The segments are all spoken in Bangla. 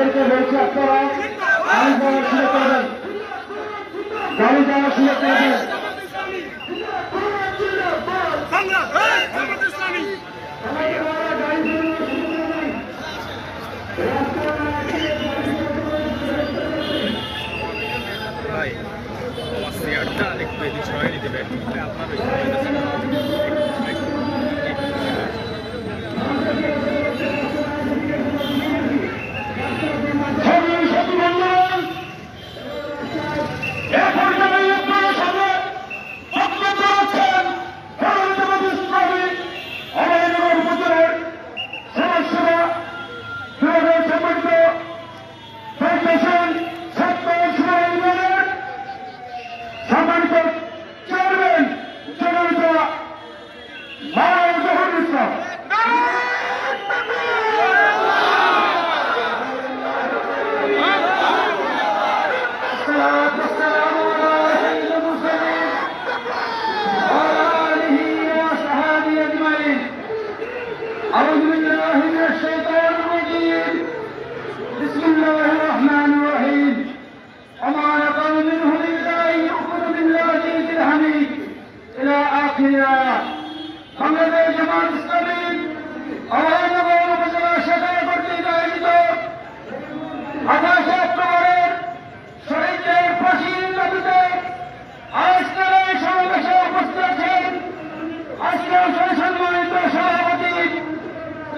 তাদেরকে বলছি আপনারা গাড়ি যাওয়ার সুযোগ করে দেন, গাড়ি যাওয়ার সুযোগ করে দেন। বাংলাদেশ জামাত ইসলামী আওয়ামী উপজেলা শাখা কর্তৃক আয়োজিত 28 অক্টোবরের শহীদদের ফাঁসির দাবিতে আজকের এই সমাবেশে উপস্থিত আছেন আজকের সম্মানিত সভাপতি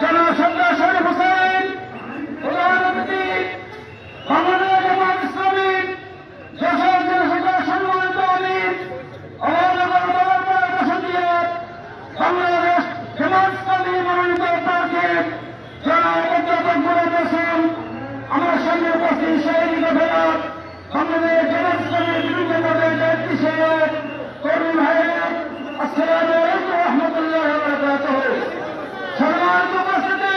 জনাব সরদার শরীফ হোসেন, প্রধান অতিথি বাংলাদেশ জামাত ইসলামী যশোর জেলা শাখার সম্মানিত আমির বাংলাদেশ জামাত ইসলামী মনোনীত প্রার্থী জনাব অধ্যাপক গোলাম হোসেন, আমার সঙ্গে উপস্থিত শহীদ ঘটনা বাংলাদেশ জামাত ইসলামের বিরুদ্ধে পদের দায়িত্ব সাহেব করিম ভাইয়ের আসসালামু আলাইকুম রহমতুল্লাহ বারাকাতুহু। সম্মানিত উপস্থিতি,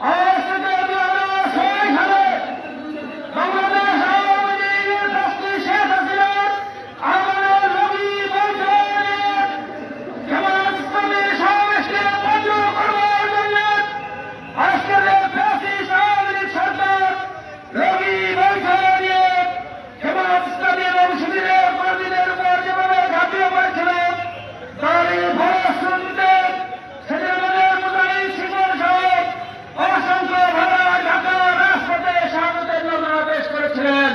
আজ থেকে 2006 সালে বাংলাদেশ আওয়ামী লীগের প্রার্থী শেখ হাসিনার আমাদের নবী বৈঠক জামাত ইসলামের সমাবেশকে বন্ধ করবার জন্য আজকের ফ্যাসিস্ট আওয়ামী লীগ সরকার রবি বৈঠক নিয়ে জামাত ইসলামী এবং শিবিরের কর্মীদের উপর যেভাবে ঝাঁপিয়ে পড়েছিল তারই ফলশ্রুতিতে সেদিনের মুজাহিদ শিকল সহ অসংখ্য ভাড়া ঢাকা রাজপথে শাহাদাতের নমুনা পেশ করেছিলেন।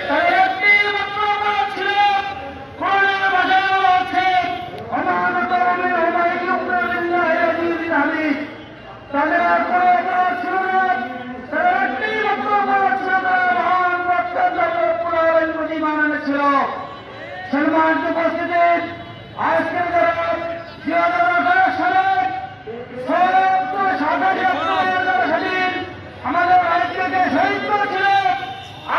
তাদের একটি মাত্র অপরাধ ছিল, কোরআনে বাজানো হচ্ছে অমানত আমির হুমায়ুন ইবনুল্লাহ আজিজুল হামিদ। তাদের আর কোনো অপরাধ ছিল না, তাদের একটি মাত্র অপরাধ ছিল না, মহান রক্তচন্দ্র পুনরায় মুজিব বানানো ছিল। সম্মানিত উপস্থিতি, আজকের যারা 2018 সালে আমাদের রাজ্যকে শহীদ করেছিল,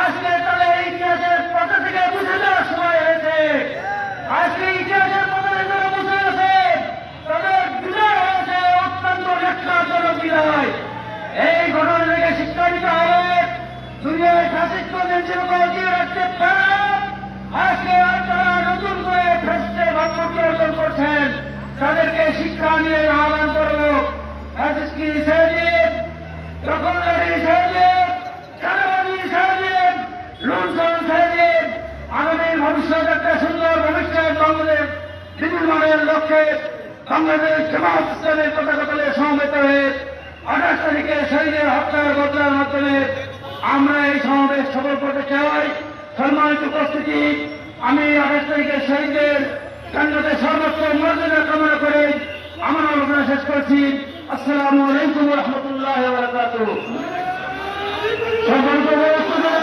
আজকে তাদের ইতিহাসের পথে থেকে বুঝে দেওয়ার সময় হয়েছে। আজকে ইতিহাসের পথে থেকে বুঝে গেছে তাদের বিজয় হয়েছে অত্যন্ত ন্যক্কারজনক বিজয়। এই ঘটনা থেকে শিক্ষা নিতে হবে, দুনিয়ায় ফ্যাসিস্ট দিয়ে রাখতে পারে। আজকে তারা নতুন করে ফ্যাসিস্টের ভাবমূর্তি অর্জন করছেন, তাদেরকে শিক্ষা নিয়ে আহ্বান করবো। ফ্যাসিস্ট কি সাহেব, দখলদারি সাহেব, চাঁদাবাজি সাহেব, লুণ্ঠন সাহেব, আগামী ভবিষ্যৎ একটা সুন্দর ভবিষ্যৎ বাংলাদেশ বিনির্মাণের লক্ষ্যে বাংলাদেশ জামাত ইসলামের পতাকা তলে সমবেত হয়ে 28 তারিখে শহীদের হত্যার বদলার মাধ্যমে আমরা এই সমাবেশ সফল করতে চাই। সম্মানিত উপস্থিতি, আমি 28 তারিখে শহীদদের জান্নাতে সর্বোচ্চ মর্যাদা কামনা করে আমার আলোচনা শেষ করছি। আসসালামু আলাইকুম রহমতুল্লাহ বারাকাতুহু। সম্মানিত উপস্থিতি,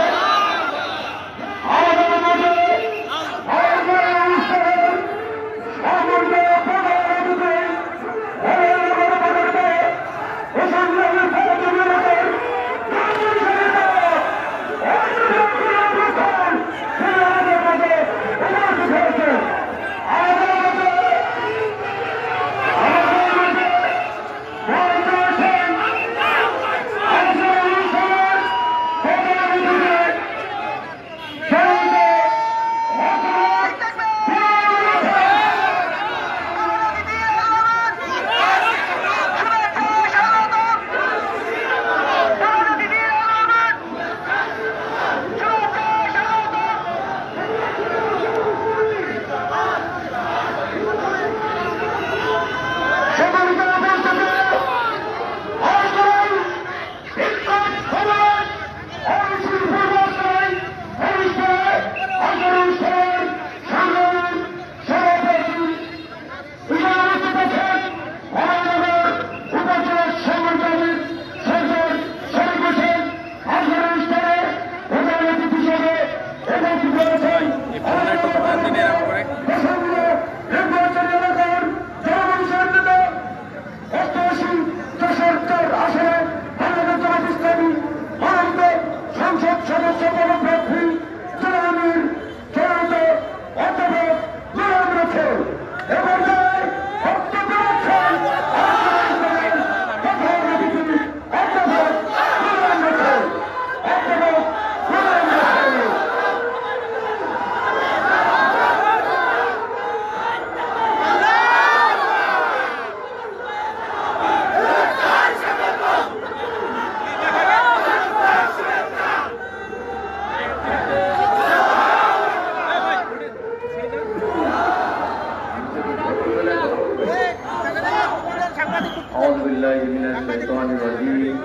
الشيطان الرجيم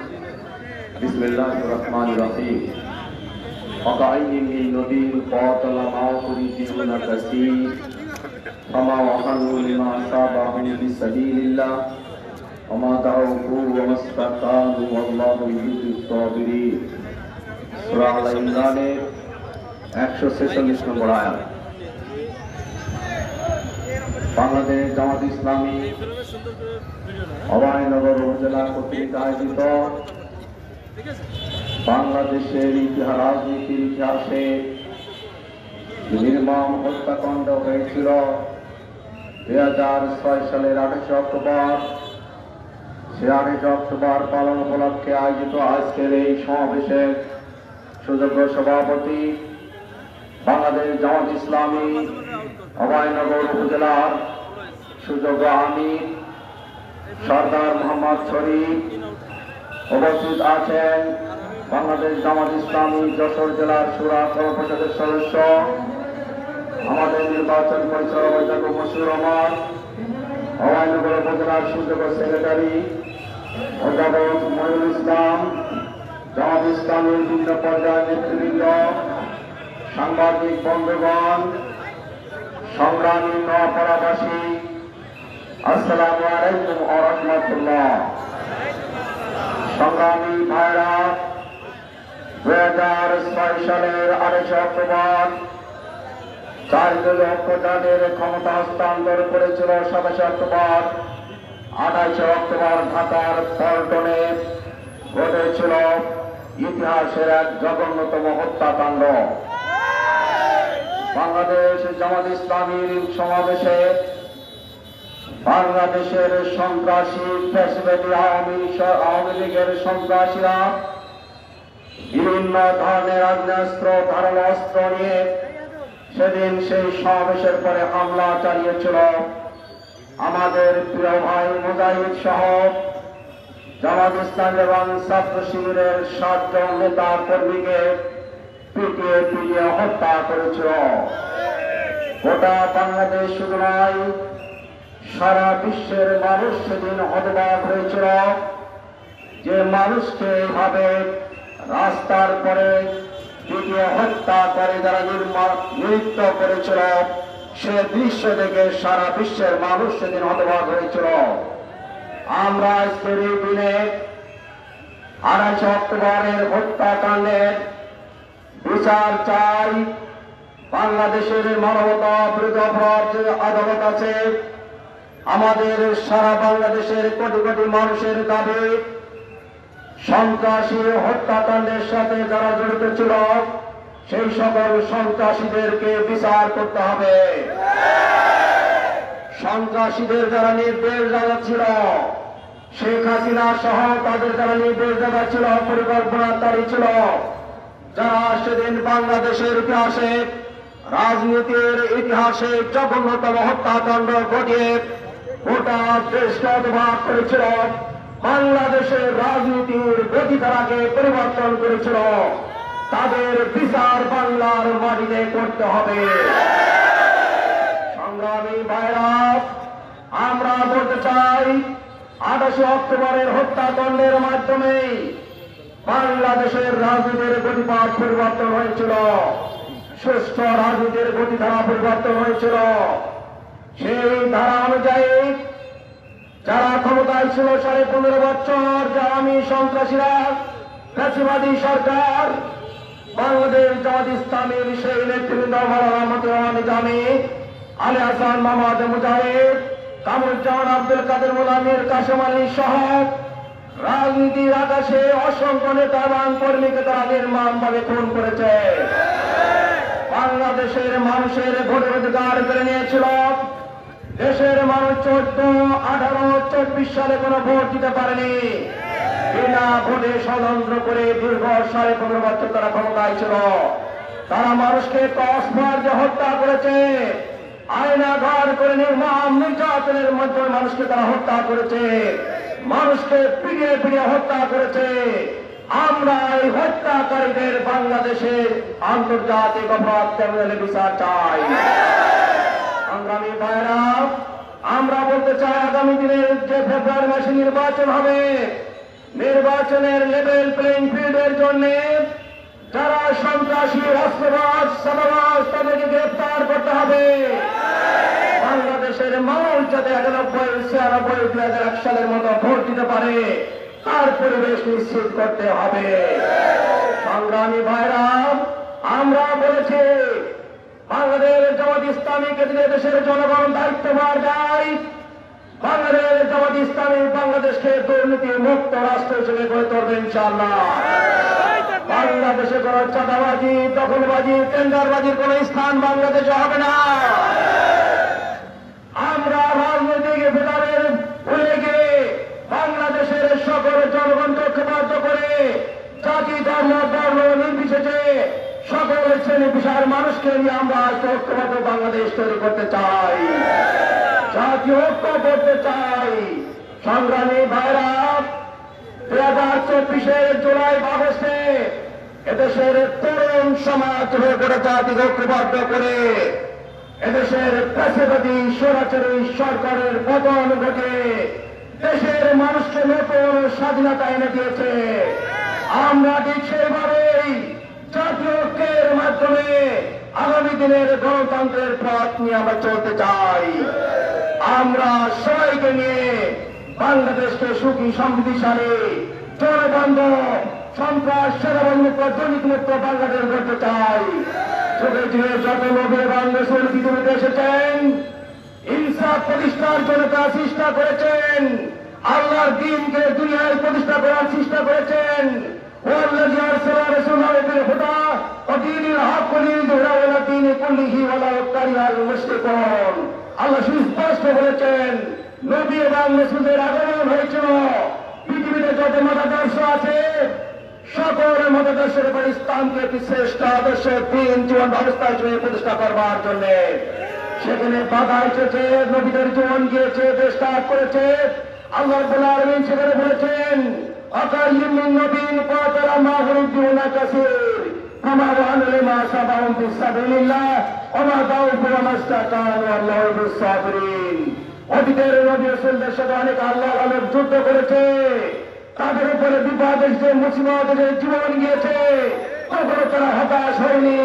بسم الله الرحمن الرحيم وكأين من نبي قاتل معه ربيون كثير فما وهنوا لما أصابهم بسبيل الله وما ضعفوا وما استكانوا والله يحب الصابرين সূরা আল ইমরানের 146 নম্বর আয়াত। বাংলাদেশ জামাত ইসলামী অভয়নগর উপজেলা কর্তৃক আয়োজিত বাংলাদেশের রাজনীতির ইতিহাসে নির্মম হত্যাকাণ্ড হয়েছিল 2006 সালের 28 অক্টোবর। সে 28 অক্টোবর পালন উপলক্ষে আয়োজিত আজকের এই সমাবেশের সুযোগ্য সভাপতি বাংলাদেশ জামাত ইসলামী অভয়নগর উপজেলার সুযোগ্য আমির সরদার মোহাম্মদ শরীফ, উপস্থিত আছেন বাংলাদেশ জামাত ইসলামী যশোর জেলার শুরা পরিষদের সদস্য, আমাদের নির্বাচন পরিচালক অধ্যাপক মশিউর রহমান, অভয়নগর উপজেলার সুযোগ্য সেক্রেটারি অধ্যাপক মহিউল ইসলাম, জামাত ইসলামীর বিভিন্ন পর্যায়ের নেতৃবৃন্দ, সাংবাদিক বন্ধুগণ, সংগ্রামী নওপাড়াবাসী, আসসালামু আলাইকুম ওয়া রাহমাতুল্লাহ। সংগ্রামী ভাইরা, 2006 সালের 28 অক্টোবর 4 দলীয় ঐক্যজোটের ক্ষমতা হস্তান্তর করেছিল 27 অক্টোবর। 28 অক্টোবর ঢাকার পল্টনে ঘটেছিল ইতিহাসের এক জঘন্যতম হত্যাকাণ্ড। বাংলাদেশ জামাত ইসলামীর সমাবেশে বাংলাদেশের সন্ত্রাসী ফ্যাসিবাদী আওয়ামী লীগের সন্ত্রাসীরা বিভিন্ন ধরনের আগ্নেয়াস্ত্র ধারালো অস্ত্র নিয়ে সেদিন সেই সমাবেশের পরে হামলা চালিয়েছিল। আমাদের প্রিয় ভাই মুজাহিদ সহ জামাত ইসলাম এবং ছাত্র শিবিরের 7 জন নেতা কর্মীকে পিটিয়ে হত্যা করেছিল। গোটা বাংলাদেশ শুধু নয়, সারা বিশ্বের মানুষ সেদিন হতবাক হয়েছিল যে মানুষকে এভাবে রাস্তার পরে পিটিয়ে হত্যা করে যারা নৃত্য করেছিল, সে দৃশ্য দেখে সারা বিশ্বের মানুষ সেদিন হতবাক হয়েছিল। আমরা আজকের এই দিনে 28 অক্টোবরের হত্যাকাণ্ডের বিচার চাই। বাংলাদেশের মানবতা বিরোধী অপরাধ যে আদালত আছে, আমাদের সারা বাংলাদেশের কোটি কোটি মানুষের দাবি সন্ত্রাসী হত্যাকাণ্ডের সাথে যারা জড়িত ছিল সেই সকল সন্ত্রাসীদেরকে বিচার করতে হবে। সন্ত্রাসীদের যারা নির্দেশ ছিল, শেখ হাসিনা সহ তাদের যারা নির্দেশ ছিল, পরিকল্পনাকারী ছিল, যারা সেদিন বাংলাদেশের ইতিহাসে রাজনীতির ইতিহাসে জঘন্যতম হত্যাকাণ্ড ঘটিয়ে গোটা দেশকে হতবাক করেছিল, বাংলাদেশের রাজনীতির গতিধারাকে পরিবর্তন করেছিল, তাদের বিচার বাংলার মাটিতে করতে হবে। সংগ্রামী ভাইরা, আমরা বলতে চাই 28 অক্টোবরের হত্যাকাণ্ডের মাধ্যমে বাংলাদেশের রাজনীতির গতিপথ পরিবর্তন হয়েছিল, সুস্থ রাজনীতির গতিধারা পরিবর্তন হয়েছিল। সেই ধারা অনুযায়ী যারা ক্ষমতায় ছিল 15.5 বছর, আওয়ামী সন্ত্রাসীরা, ফ্যাসিবাদী সরকার, বাংলাদেশ জামাত ইসলামীর সেই নেতৃবৃন্দ মাওলানা মতিউর নিজামী, আলী হাসান মোহাম্মদ মুজাহিদ, কামরুজ্জামান আব্দুল কাদের মোলামির কাশেম আলী সহ রাজনীতির আকাশে অসংখ্য নেতা এবং কর্মীকে তারা নির্মমভাবে খুন করেছে। বাংলাদেশের মানুষের ভোটের অধিকার কেড়ে নিয়েছিল। দেশের মানুষ 14, 18, 24 সালে কোনো ভোট দিতে পারেনি। বিনা ভোটে ষড়যন্ত্র করে দীর্ঘ 15.5 বছর তারা ক্ষমতায় ছিল। তারা মানুষকে কসবার্জে হত্যা করেছে, আয়নাঘর করে নির্মম নির্যাতনের মাধ্যমে মানুষকে তারা হত্যা করেছে, মানুষকে পিটিয়ে হত্যা করেছে। আমরা এই হত্যাকারীদের বাংলাদেশের আন্তর্জাতিক অপরাধ ট্রাইব্যুনালে বিচার চাই। সংগ্রামী ভাইরা, আমরা বলতে চাই আগামী দিনে যে ফেব্রুয়ারি মাসে নির্বাচন হবে, নির্বাচনের লেভেল প্লেইং ফিল্ডের জন্য যারা সন্ত্রাসী অস্ত্রবাজ সাদাবাজ তাদেরকে গ্রেফতার করতে হবে। বাংলাদেশের মানুষ যাতে 91, 96, 2001 সালের মতো ভোট দিতে পারে তার পরিবেশ নিশ্চিত করতে হবে। সংগ্রামী ভাইরা, আমরা বলেছি বাংলাদেশ জামাত ইসলামীকে দিলে দেশের জনগণ দায়িত্বভার দেয়। বাংলাদেশ জামাত ইসলামী বাংলাদেশকে দুর্নীতি মুক্ত রাষ্ট্র হিসেবে গড়ে তুলবে ইনশাআল্লাহ। বাংলাদেশে কোন চাঁদাবাজি, দখলবাজি, টেন্ডারবাজির কোন স্থান বাংলাদেশে হবে না। আমরা রাজনৈতিক ভেদাভেদ ভুলে গিয়ে বাংলাদেশের সকল জনগণকে ঐক্যবদ্ধ করে জাতি ধর্ম বর্ণ নির্বিশেষে সকল শ্রেণী পেশার মানুষকে নিয়ে আমরা ঐক্যবদ্ধ বাংলাদেশ তৈরি করতে চাই, জাতীয় ঐক্য করতে চাই। সংগ্রামী ভাইরা, 2024 জুলাই আগস্টে এদেশের তরুণ সমাজ হয়ে পড়ে জাতিকে ঐক্যবদ্ধ করে এদেশের ফ্যাসিবাদী স্বৈরাচারী সরকারের পতন ঘটে দেশের মানুষকে নতুন স্বাধীনতা এনে দিয়েছে। আমরা ঠিক সেইভাবেই জাতীয় ঐক্যের মাধ্যমে আগামী দিনের গণতন্ত্রের পথ নিয়ে আমরা চলতে চাই। আমরা সবাইকে নিয়ে বাংলাদেশকে সুখী সমৃদ্ধিশালী জনবান্ধব সন্ত্রাস সেনাবাহিনীমুক্ত দুর্নীতিমুক্ত বাংলাদেশ গড়তে চাই। যুগে যুগে যত নবী এবং রাসূল পৃথিবীতে এসেছেন ইনসাফ প্রতিষ্ঠার জন্য তারা চেষ্টা করেছেন, আল্লাহর দ্বীনকে দুনিয়ায় প্রতিষ্ঠা করার চেষ্টা করেছেন। والذي أرسل رسوله بالهدى ودين الحق ليظهره على الدين كله ولو كره المشركون। আল্লাহ সুস্পষ্ট বলেছেন নবী এবং রাসূলের আগমন হয়েছিল পৃথিবীতে যত মতাদর্শ আছে সকল মতাদর্শের উপর ইসলামকে একটি শ্রেষ্ঠ আদর্শ দিন জীবন ব্যবস্থা হিসেবে প্রতিষ্ঠা করবার জন্য সেখানে বাধা এসেছে, নবীদের জীবন গিয়েছে, দেশ ত্যাগ করেছে। আল্লাহ রাব্বুল আলামিন সেখানে বলেছেন أكاين من نبي قاتل معه ربيون كثير فما وهن لما أصابهم في سبيل الله وما ضعفوا وما استكانوا والله يحب الصابرين। অতীতের নবী রাসূলদের সাথে অনেক আল্লাহ অনেক যুদ্ধ করেছে, তাদের উপরে বিপদ এসেছে, মুসিবত এসেছে, জীবন গিয়েছে, কখনো তারা হতাশ হয়নি,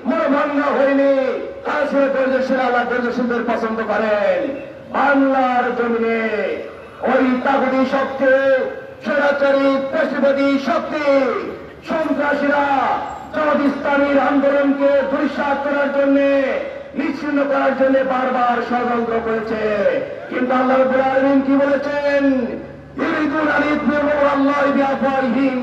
মনোভঙ্গ হয়নি। তারা সে ধৈর্যশীল আল্লাহ ধৈর্যশীলদের পছন্দ করেন। বাংলার জমিনে ওই তাগুতি শক্তি স্বৈরাচারী ফ্যাসিবাদী শক্তি সন্ত্রাসীরা জামাত ইসলামীর আন্দোলনকে ধূলিসাৎ করার জন্য নিচ্ছিন্ন করার জন্য বারবার ষড়যন্ত্র করেছে। কিন্তু আল্লাহ রাব্বুল আলামিন কি বলেছেন? ইউরিদুনা লিইউতফিউ নূরাল্লাহি বিআফওয়াহিহিম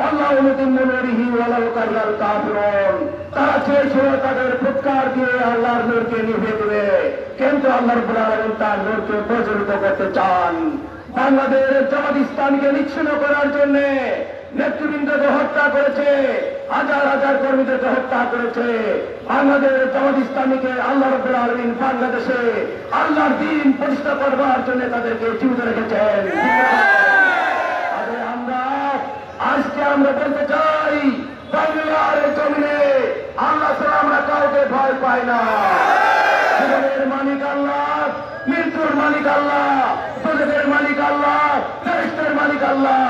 আল্লাহু মুতিম্মু নূরিহি ওয়ালাউ কারিহাল কাফিরুন। তারা চেয়েছিল তাদের ফুৎকার দিয়ে আল্লাহর নূরকে নিভিয়ে দেবে, কিন্তু আল্লাহ রাব্বুল আলামিন তার নূরকে প্রজ্বলিত করতে চান। বাংলাদেশের জামাত ইসলামীকে নিচ্ছিন্ন করার জন্য নেতৃবৃন্দকে হত্যা করেছে, হাজার হাজার কর্মীদেরকে হত্যা করেছে। বাংলাদেশের জামাত ইসলামীকে আল্লাহ রাব্বুল আলামিন বাংলাদেশে আল্লাহর দ্বীন প্রতিষ্ঠা করবার জন্য তাদেরকে জীবিত রেখেছেন। আজকে আমরা বলতে চাই বাংলার জমিনে আল্লাহ ছাড়া আমরা কাউকে ভয় পাই না। জীবনের মালিক আল্লাহ, মৃত্যুর মালিক আল্লাহ, প্রজাদের মালিক আল্লাহ, ফেরেশতার মালিক আল্লাহ।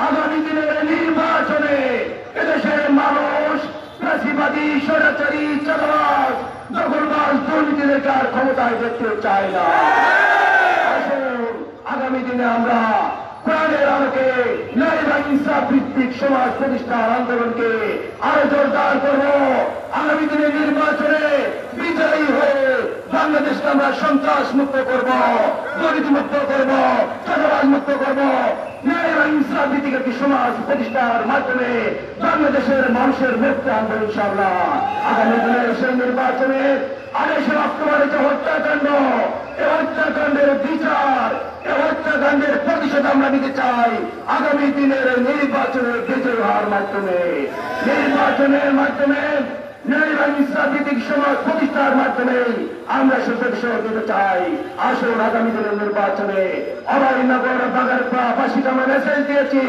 আগামী দিনের নির্বাচনে এদেশের মানুষ ফ্যাসিবাদী স্বৈরাচারী চাঁদাবাজ দখলবাজ দুর্নীতিদেরকে আর ক্ষমতায় দেখতে চায় না। আসুন আগামী দিনে আমরা কোরআনের আলোকে ন্যায় এবং ইনসাফ ভিত্তিক সমাজ প্রতিষ্ঠার আন্দোলনকে আরো জোরদার করব। আগামী দিনে নির্বাচনে বিজয়ী হয়ে বাংলাদেশকে আমরা সন্ত্রাস মুক্ত করব, দুর্নীতি মুক্ত করব, চাঁদাবাজ মুক্ত করব। ন্যায় এবং ইনসাফ ভিত্তিক একটি সমাজ প্রতিষ্ঠার মাধ্যমে বাংলাদেশের মানুষের মুক্তি আনবো ইনশাআল্লাহ। আগামী দিনের সেই নির্বাচনে 28 অক্টোবরে যে হত্যাকাণ্ড, এই হত্যাকাণ্ডের বিচার, এই হত্যাকাণ্ডের প্রতিশোধ আমরা নিতে চাই আগামী দিনের নির্বাচনের বিজয় হওয়ার মাধ্যমে। নির্বাচনের মাধ্যমে ন্যায় এবং ইনসাফ ভিত্তিক সমাজ প্রতিষ্ঠার মাধ্যমে আমরা সে প্রতিশোধ দিতে চাই। আসুন আগামী দিনের নির্বাচনে অভয়নগর বাগারপা ফাঁসিকে আমরা মেসেজ দিয়েছি,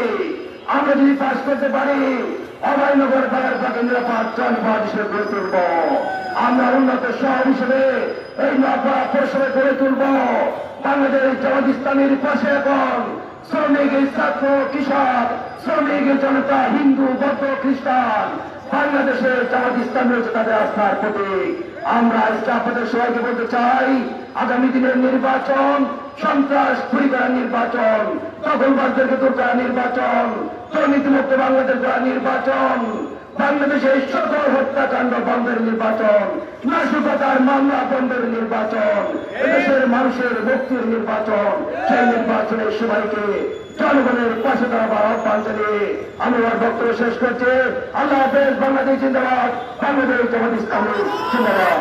আমরা যদি পাস করতে পারি অভয়নগর বাগারপাকে নিরাপদ জনপদ হিসেবে গড়ে তুলব। আমরা উন্নত শহর হিসেবে এই নগর পরিষদে গড়ে তুলব। বাংলাদেশ জামাত ইসলামীর পাশে এখন শ্রমিক, ছাত্র, কৃষক, শ্রমিক, জনতা, হিন্দু, বৌদ্ধ, খ্রিস্টান, বাংলাদেশের জামাত ইসলামী হচ্ছে তাদের আস্থার প্রতীক। আমরা আজকে আপনাদের সবাইকে বলতে চাই, আগামী দিনের নির্বাচন সন্ত্রাস খুরি করার নির্বাচন, দখলবাজদেরকে দূর করার নির্বাচন, দুর্নীতিমুক্ত বাংলাদেশ করার নির্বাচন, বাংলাদেশের সকল হত্যাকাণ্ড বন্ধের নির্বাচন, নাশকতার মামলা বন্ধের নির্বাচন, দেশের মানুষের মুক্তির নির্বাচন। সেই নির্বাচনে সবাইকে জনগণের পাশে দাঁড়াবার আহ্বান জানিয়ে আমি আমার বক্তব্য শেষ করছি। আল্লাহ হাফেজ। বাংলাদেশ জিন্দাবাদ। বাংলাদেশ জামাত ইসলামী জিন্দাবাদ।